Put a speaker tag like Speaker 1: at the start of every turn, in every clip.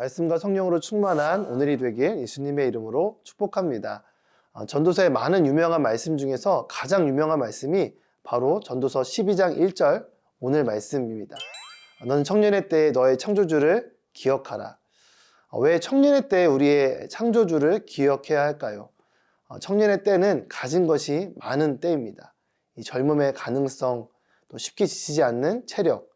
Speaker 1: 말씀과 성령으로 충만한 오늘이 되길 예수님의 이름으로 축복합니다. 전도서의 많은 유명한 말씀 중에서 가장 유명한 말씀이 바로 전도서 12장 1절 오늘 말씀입니다. 너는 청년의 때에 너의 창조주를 기억하라. 왜 청년의 때에 우리의 창조주를 기억해야 할까요? 청년의 때는 가진 것이 많은 때입니다. 이 젊음의 가능성, 또 쉽게 지치지 않는 체력,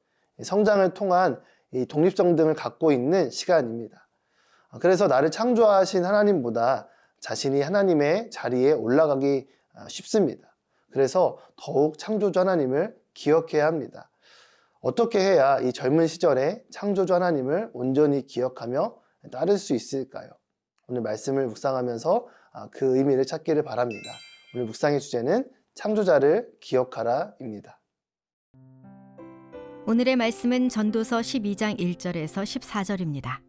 Speaker 1: 성장을 통한 이 독립성 등을 갖고 있는 시간입니다. 그래서 나를 창조하신 하나님보다 자신이 하나님의 자리에 올라가기 쉽습니다. 그래서 더욱 창조주 하나님을 기억해야 합니다. 어떻게 해야 이 젊은 시절에 창조주 하나님을 온전히 기억하며 따를 수 있을까요? 오늘 말씀을 묵상하면서 그 의미를 찾기를 바랍니다. 오늘 묵상의 주제는 창조자를 기억하라입니다.
Speaker 2: 오늘의 말씀은 전도서 12장 1절에서 14절입니다.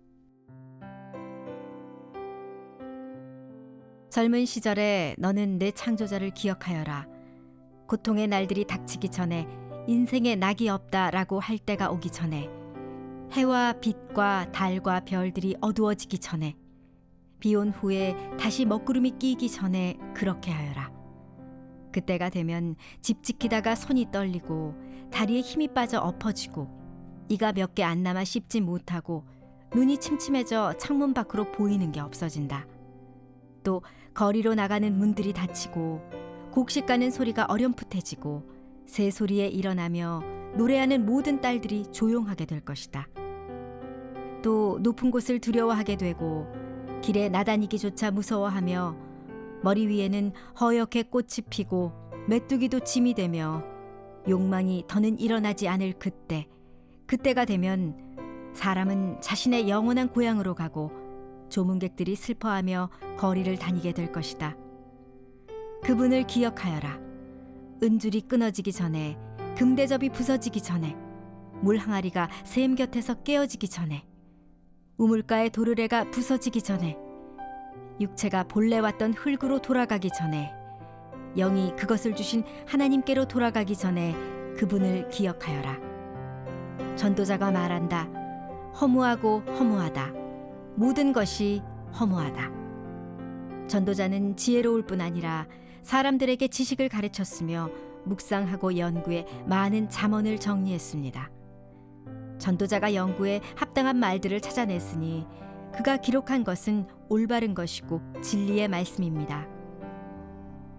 Speaker 2: 젊은 시절에 너는 내 창조자를 기억하여라. 고통의 날들이 닥치기 전에 인생에 낙이 없다라고 할 때가 오기 전에 해와 빛과 달과 별들이 어두워지기 전에 비 온 후에 다시 먹구름이 끼기 전에 그렇게 하여라. 그때가 되면 집 지키다가 손이 떨리고 다리에 힘이 빠져 엎어지고 이가 몇 개 안 남아 씹지 못하고 눈이 침침해져 창문 밖으로 보이는 게 없어진다. 또 거리로 나가는 문들이 닫히고 곡식 가는 소리가 어렴풋해지고 새소리에 일어나며 노래하는 모든 딸들이 조용하게 될 것이다. 또 높은 곳을 두려워하게 되고 길에 나다니기조차 무서워하며 머리 위에는 허옇게 꽃이 피고 메뚜기도 짐이 되며 욕망이 더는 일어나지 않을 그때가 되면 사람은 자신의 영원한 고향으로 가고 조문객들이 슬퍼하며 거리를 다니게 될 것이다. 그분을 기억하여라. 은줄이 끊어지기 전에, 금대접이 부서지기 전에, 물 항아리가 샘 곁에서 깨어지기 전에, 우물가의 도르래가 부서지기 전에, 육체가 본래 왔던 흙으로 돌아가기 전에, 영이 그것을 주신 하나님께로 돌아가기 전에 그분을 기억하여라. 전도자가 말한다. 허무하고 허무하다. 모든 것이 허무하다. 전도자는 지혜로울 뿐 아니라 사람들에게 지식을 가르쳤으며 묵상하고 연구해 많은 잠언을 정리했습니다. 전도자가 연구해 합당한 말들을 찾아냈으니 그가 기록한 것은 올바른 것이고 진리의 말씀입니다.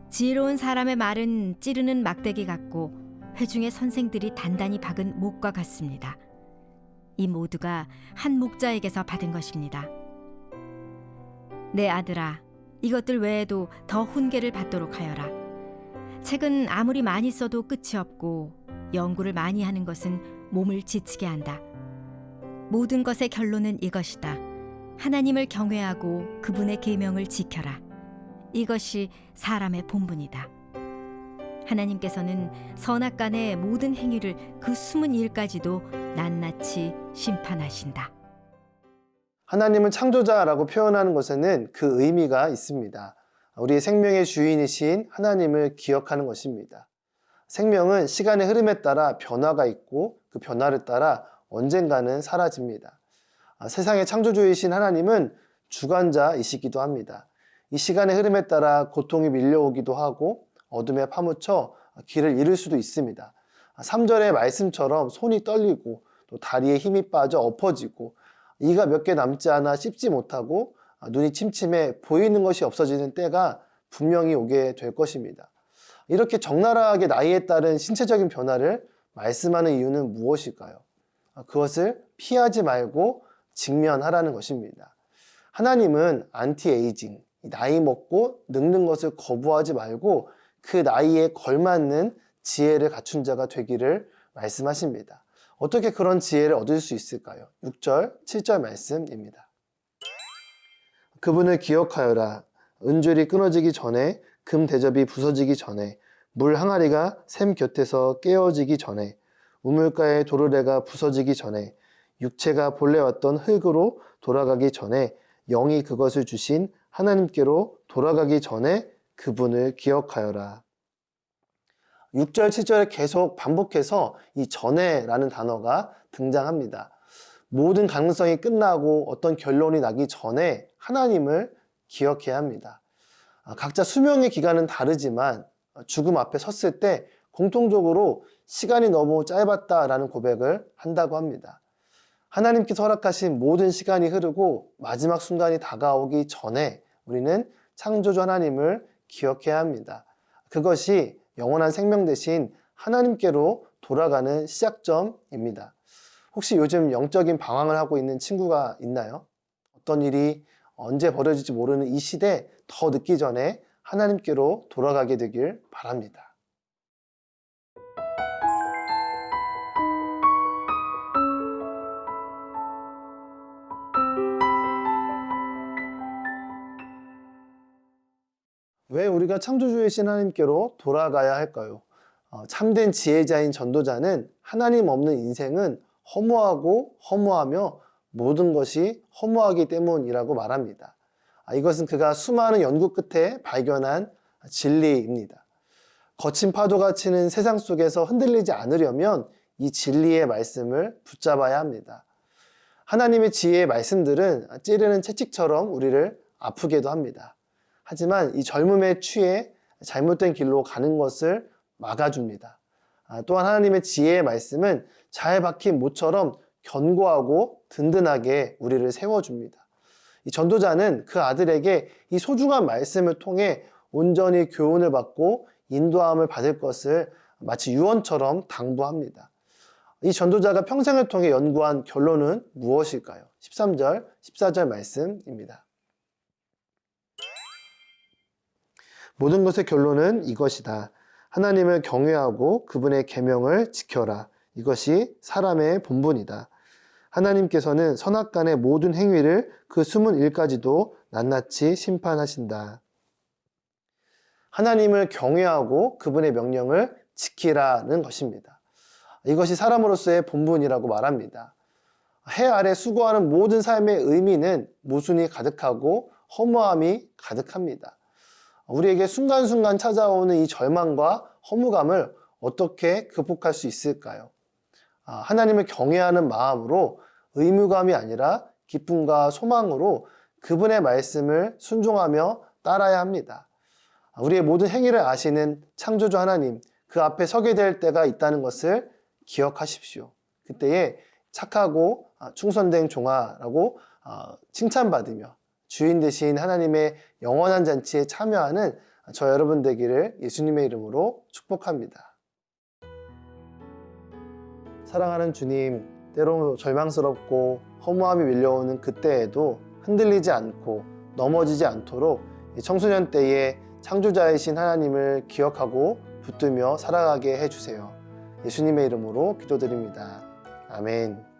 Speaker 2: 지혜로운 사람의 말은 찌르는 막대기 같고 회중의 선생들이 단단히 박은 목과 같습니다. 이 모두가 한 목자에게서 받은 것입니다. 내 아들아, 이것들 외에도 더 훈계를 받도록 하여라. 책은 아무리 많이 써도 끝이 없고 연구를 많이 하는 것은 몸을 지치게 한다. 모든 것의 결론은 이것이다. 하나님을 경외하고 그분의 계명을 지켜라. 이것이 사람의 본분이다. 하나님께서는 선악간의 모든 행위를 그 숨은 일까지도 낱낱이 심판하신다.
Speaker 1: 하나님은 창조자라고 표현하는 것에는 그 의미가 있습니다. 우리의 생명의 주인이신 하나님을 기억하는 것입니다. 생명은 시간의 흐름에 따라 변화가 있고 그 변화를 따라 언젠가는 사라집니다. 세상의 창조주이신 하나님은 주관자이시기도 합니다. 이 시간의 흐름에 따라 고통이 밀려오기도 하고 어둠에 파묻혀 길을 잃을 수도 있습니다. 3절의 말씀처럼 손이 떨리고 또 다리에 힘이 빠져 엎어지고 이가 몇 개 남지 않아 씹지 못하고 눈이 침침해 보이는 것이 없어지는 때가 분명히 오게 될 것입니다. 이렇게 적나라하게 나이에 따른 신체적인 변화를 말씀하는 이유는 무엇일까요? 그것을 피하지 말고 직면하라는 것입니다. 하나님은 안티에이징, 나이 먹고 늙는 것을 거부하지 말고 그 나이에 걸맞는 지혜를 갖춘 자가 되기를 말씀하십니다. 어떻게 그런 지혜를 얻을 수 있을까요? 6절, 7절 말씀입니다. 그분을 기억하여라. 은줄이 끊어지기 전에, 금 대접이 부서지기 전에, 물 항아리가 샘 곁에서 깨어지기 전에, 우물가의 도르래가 부서지기 전에, 육체가 본래 왔던 흙으로 돌아가기 전에, 영이 그것을 주신 하나님께로 돌아가기 전에 그분을 기억하여라. 6절, 7절에 계속 반복해서 이 전에라는 단어가 등장합니다. 모든 가능성이 끝나고 어떤 결론이 나기 전에 하나님을 기억해야 합니다. 각자 수명의 기간은 다르지만 죽음 앞에 섰을 때 공통적으로 시간이 너무 짧았다라는 고백을 한다고 합니다. 하나님께서 허락하신 모든 시간이 흐르고 마지막 순간이 다가오기 전에 우리는 창조주 하나님을 기억해야 합니다. 그것이 영원한 생명 대신 하나님께로 돌아가는 시작점입니다. 혹시 요즘 영적인 방황을 하고 있는 친구가 있나요? 어떤 일이 언제 벌어질지 모르는 이 시대 더 늦기 전에 하나님께로 돌아가게 되길 바랍니다. 왜 우리가 창조주이신 하나님께로 돌아가야 할까요? 참된 지혜자인 전도자는 하나님 없는 인생은 허무하고 허무하며 모든 것이 허무하기 때문이라고 말합니다. 이것은 그가 수많은 연구 끝에 발견한 진리입니다. 거친 파도가 치는 세상 속에서 흔들리지 않으려면 이 진리의 말씀을 붙잡아야 합니다. 하나님의 지혜의 말씀들은 찌르는 채찍처럼 우리를 아프게도 합니다. 하지만 이 젊음에 취해 잘못된 길로 가는 것을 막아줍니다. 또한 하나님의 지혜의 말씀은 잘 박힌 모처럼 견고하고 든든하게 우리를 세워줍니다. 이 전도자는 그 아들에게 이 소중한 말씀을 통해 온전히 교훈을 받고 인도함을 받을 것을 마치 유언처럼 당부합니다. 이 전도자가 평생을 통해 연구한 결론은 무엇일까요? 13절, 14절 말씀입니다. 모든 것의 결론은 이것이다. 하나님을 경외하고 그분의 계명을 지켜라. 이것이 사람의 본분이다. 하나님께서는 선악간의 모든 행위를 그 숨은 일까지도 낱낱이 심판하신다. 하나님을 경외하고 그분의 명령을 지키라는 것입니다. 이것이 사람으로서의 본분이라고 말합니다. 해 아래 수고하는 모든 삶의 의미는 모순이 가득하고 허무함이 가득합니다. 우리에게 순간순간 찾아오는 이 절망과 허무감을 어떻게 극복할 수 있을까요? 하나님을 경외하는 마음으로 의무감이 아니라 기쁨과 소망으로 그분의 말씀을 순종하며 따라야 합니다. 우리의 모든 행위를 아시는 창조주 하나님, 그 앞에 서게 될 때가 있다는 것을 기억하십시오. 그때에 착하고 충성된 종아라고 칭찬받으며 주인 되신 하나님의 영원한 잔치에 참여하는 저 여러분 되기를 예수님의 이름으로 축복합니다. 사랑하는 주님, 때로 절망스럽고 허무함이 밀려오는 그때에도 흔들리지 않고 넘어지지 않도록 청소년 때에 창조자이신 하나님을 기억하고 붙들며 살아가게 해주세요. 예수님의 이름으로 기도드립니다. 아멘.